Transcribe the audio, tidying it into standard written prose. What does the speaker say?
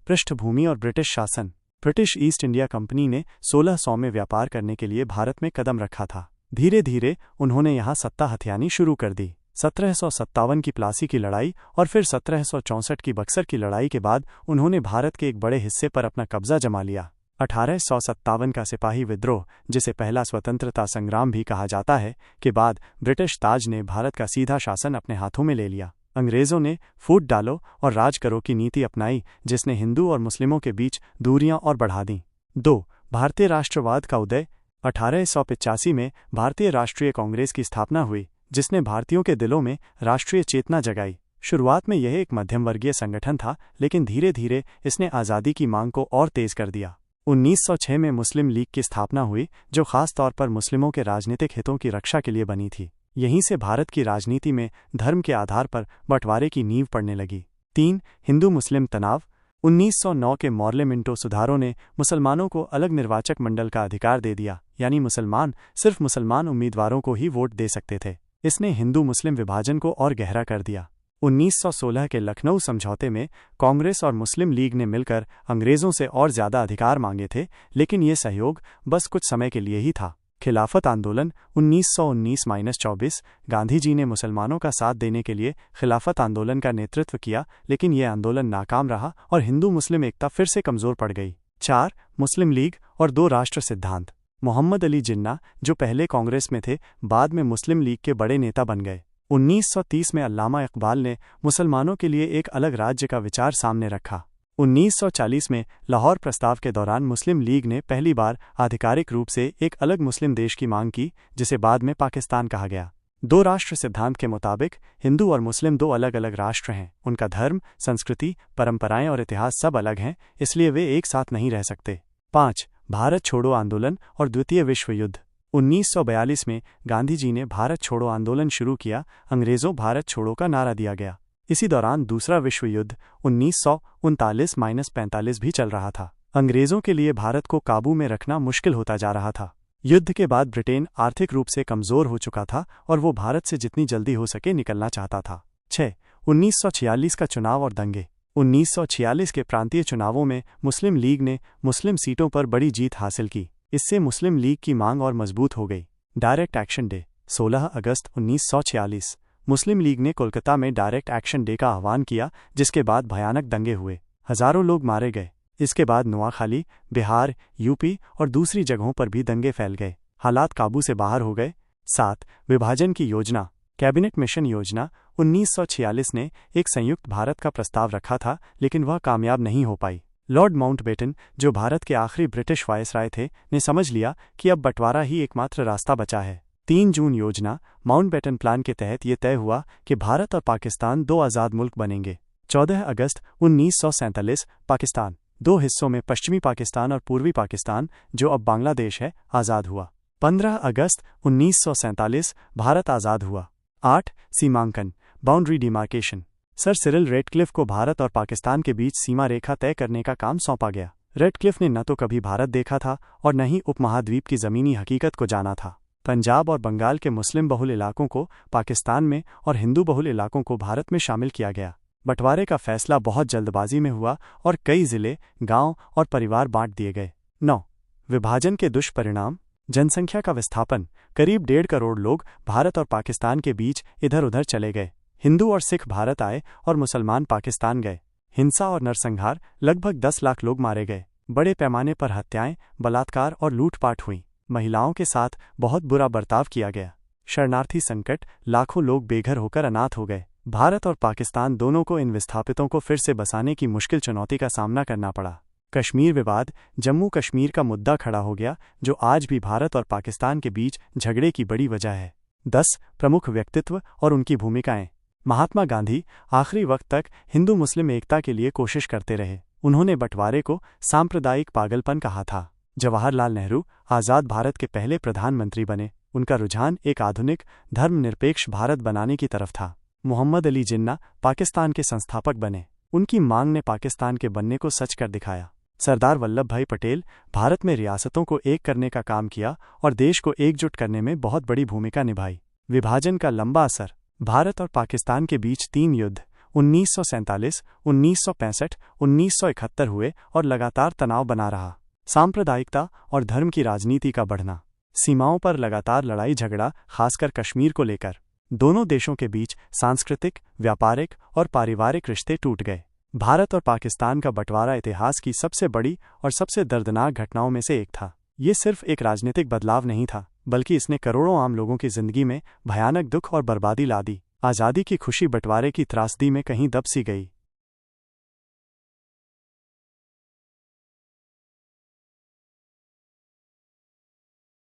पृष्ठभूमि और ब्रिटिश शासन। ब्रिटिश ईस्ट इंडिया कंपनी ने 1600 में व्यापार करने के लिए भारत में कदम रखा था। धीरे धीरे उन्होंने यहाँ सत्ता हथियानी शुरू कर दी। 1757 की प्लासी की लड़ाई और फिर 1764 की बक्सर की लड़ाई के बाद उन्होंने भारत के एक बड़े हिस्से पर अपना कब्जा जमा लिया। 1857 का सिपाही विद्रोह, जिसे पहला स्वतंत्रता संग्राम भी कहा जाता है, के बाद ब्रिटिश ताज ने भारत का सीधा शासन अपने हाथों में ले लिया। अंग्रेज़ों ने फूट डालो और राज करो की नीति अपनाई, जिसने हिंदू और मुस्लिमों के बीच दूरियां और बढ़ा दीं। 2. भारतीय राष्ट्रवाद का उदय। 1885 में भारतीय राष्ट्रीय कांग्रेस की स्थापना हुई, जिसने भारतीयों के दिलों में राष्ट्रीय चेतना जगाई। शुरुआत में यह एक मध्यम वर्गीय संगठन था, लेकिन धीरे धीरे इसने आज़ादी की मांग को और तेज कर दिया। 1906 में मुस्लिम लीग की स्थापना हुई, जो खास तौर पर मुस्लिमों के राजनीतिक हितों की रक्षा के लिए बनी थी। यहीं से भारत की राजनीति में धर्म के आधार पर बंटवारे की नींव पड़ने लगी। 3. हिंदू मुस्लिम तनाव। 1909 के मॉर्ले मिंटो सुधारों ने मुसलमानों को अलग निर्वाचक मंडल का अधिकार दे दिया, यानी मुसलमान सिर्फ मुसलमान उम्मीदवारों को ही वोट दे सकते थे। इसने हिंदू मुस्लिम विभाजन को और गहरा कर दिया। 1916 के लखनऊ समझौते में कांग्रेस और मुस्लिम लीग ने मिलकर अंग्रेज़ों से और ज़्यादा अधिकार मांगे थे, लेकिन ये सहयोग बस कुछ समय के लिए ही था। खिलाफत आंदोलन 1919-24। गांधी जी ने मुसलमानों का साथ देने के लिए खिलाफत आंदोलन का नेतृत्व किया, लेकिन यह आंदोलन नाकाम रहा और हिंदू मुस्लिम एकता फिर से कमज़ोर पड़ गई। 4. मुस्लिम लीग और दो राष्ट्र सिद्धांत। मोहम्मद अली जिन्ना, जो पहले कांग्रेस में थे, बाद में मुस्लिम लीग के बड़े नेता बन गए। 1930 में अल्लामा इकबाल ने मुसलमानों के लिए एक अलग राज्य का विचार सामने रखा। 1940 में लाहौर प्रस्ताव के दौरान मुस्लिम लीग ने पहली बार आधिकारिक रूप से एक अलग मुस्लिम देश की मांग की, जिसे बाद में पाकिस्तान कहा गया। दो राष्ट्र सिद्धांत के मुताबिक हिंदू और मुस्लिम दो अलग अलग राष्ट्र हैं। उनका धर्म, संस्कृति, परंपराएं और इतिहास सब अलग हैं, इसलिए वे एक साथ नहीं रह सकते। 5. भारत छोड़ो आंदोलन और द्वितीय विश्व युद्ध। 1942 में गांधी जी ने भारत छोड़ो आंदोलन शुरू किया। अंग्रेज़ों भारत छोड़ो का नारा दिया गया। इसी दौरान दूसरा विश्व युद्ध 1939-45 भी चल रहा था। अंग्रेज़ों के लिए भारत को काबू में रखना मुश्किल होता जा रहा था। युद्ध के बाद ब्रिटेन आर्थिक रूप से कमज़ोर हो चुका था और वो भारत से जितनी जल्दी हो सके निकलना चाहता था। 6. 1946 का चुनाव और दंगे। 1946 के प्रांतीय चुनावों में मुस्लिम लीग ने मुस्लिम सीटों पर बड़ी जीत हासिल की। इससे मुस्लिम लीग की मांग और मजबूत हो गई। Direct action day. 16 अगस्त 1946 मुस्लिम लीग ने कोलकाता में डायरेक्ट एक्शन डे का आह्वान किया, जिसके बाद भयानक दंगे हुए। हजारों लोग मारे गए। इसके बाद नोआखाली, बिहार, यूपी और दूसरी जगहों पर भी दंगे फैल गए। हालात काबू से बाहर हो गए। 7. विभाजन की योजना। कैबिनेट मिशन योजना। 1946 ने एक संयुक्त भारत का प्रस्ताव रखा था, लेकिन वह कामयाब नहीं हो पाई। लॉर्ड माउंटबेटन, जो भारत के आखिरी ब्रिटिश वायसराय थे, ने समझ लिया कि अब बंटवारा ही एकमात्र रास्ता बचा है। 3 जून योजना, माउंटबेटन प्लान के तहत ये तय हुआ कि भारत और पाकिस्तान दो आज़ाद मुल्क बनेंगे। 14 अगस्त 1947 पाकिस्तान, दो हिस्सों में पश्चिमी पाकिस्तान और पूर्वी पाकिस्तान, जो अब बांग्लादेश है, आज़ाद हुआ। 15 अगस्त 1947 भारत आज़ाद हुआ। 8. सीमांकन, boundary demarcation. Sir Cyril Radcliffe को भारत और पाकिस्तान के बीच सीमा रेखा तय करने का काम सौंपा गया। रेडक्लिफ ने न तो कभी भारत देखा था और न ही उपमहाद्वीप की ज़मीनी हकीकत को जाना था। पंजाब और बंगाल के मुस्लिम बहुल इलाकों को पाकिस्तान में और हिंदू बहुल इलाकों को भारत में शामिल किया गया। बंटवारे का फैसला बहुत जल्दबाजी में हुआ और कई ज़िले, गांव और परिवार बांट दिए गए। 9. विभाजन के दुष्परिणाम। जनसंख्या का विस्थापन। करीब 1.5 करोड़ लोग भारत और पाकिस्तान के बीच इधर उधर चले गए। हिंदू और सिख भारत आए और मुसलमान पाकिस्तान गए। हिंसा और नरसंहार, लगभग 10 लाख लोग मारे गए। बड़े पैमाने पर हत्याएं, बलात्कार और लूटपाट हुई। महिलाओं के साथ बहुत बुरा बर्ताव किया गया। शरणार्थी संकट, लाखों लोग बेघर होकर अनाथ हो गए। भारत और पाकिस्तान दोनों को इन विस्थापितों को फिर से बसाने की मुश्किल चुनौती का सामना करना पड़ा। कश्मीर विवाद। जम्मू कश्मीर का मुद्दा खड़ा हो गया, जो आज भी भारत और पाकिस्तान के बीच झगड़े की बड़ी वजह है। 10. प्रमुख व्यक्तित्व और उनकी भूमिकाएं। महात्मा गांधी आखिरी वक्त तक हिंदू मुस्लिम एकता के लिए कोशिश करते रहे। उन्होंने बंटवारे को सांप्रदायिक पागलपन कहा था। जवाहरलाल नेहरू आज़ाद भारत के पहले प्रधानमंत्री बने। उनका रुझान एक आधुनिक, धर्मनिरपेक्ष भारत बनाने की तरफ था। मोहम्मद अली जिन्ना पाकिस्तान के संस्थापक बने। उनकी मांग ने पाकिस्तान के बनने को सच कर दिखाया। सरदार वल्लभ भाई पटेल भारत में रियासतों को एक करने का काम किया और देश को एकजुट करने में बहुत बड़ी भूमिका निभाई। विभाजन का लंबा असर। भारत और पाकिस्तान के बीच 3 युद्ध 1947, 1965, 1971 हुए और लगातार तनाव बना रहा। सांप्रदायिकता और धर्म की राजनीति का बढ़ना, सीमाओं पर लगातार लड़ाई झगड़ा, खासकर कश्मीर को लेकर। दोनों देशों के बीच सांस्कृतिक, व्यापारिक और पारिवारिक रिश्ते टूट गए। भारत और पाकिस्तान का बंटवारा इतिहास की सबसे बड़ी और सबसे दर्दनाक घटनाओं में से एक था। ये सिर्फ एक राजनीतिक बदलाव नहीं था, बल्कि इसने करोड़ों आम लोगों की जिंदगी में भयानक दुख और बर्बादी ला दी। आज़ादी की खुशी बंटवारे की त्रासदी में कहीं दब सी गई।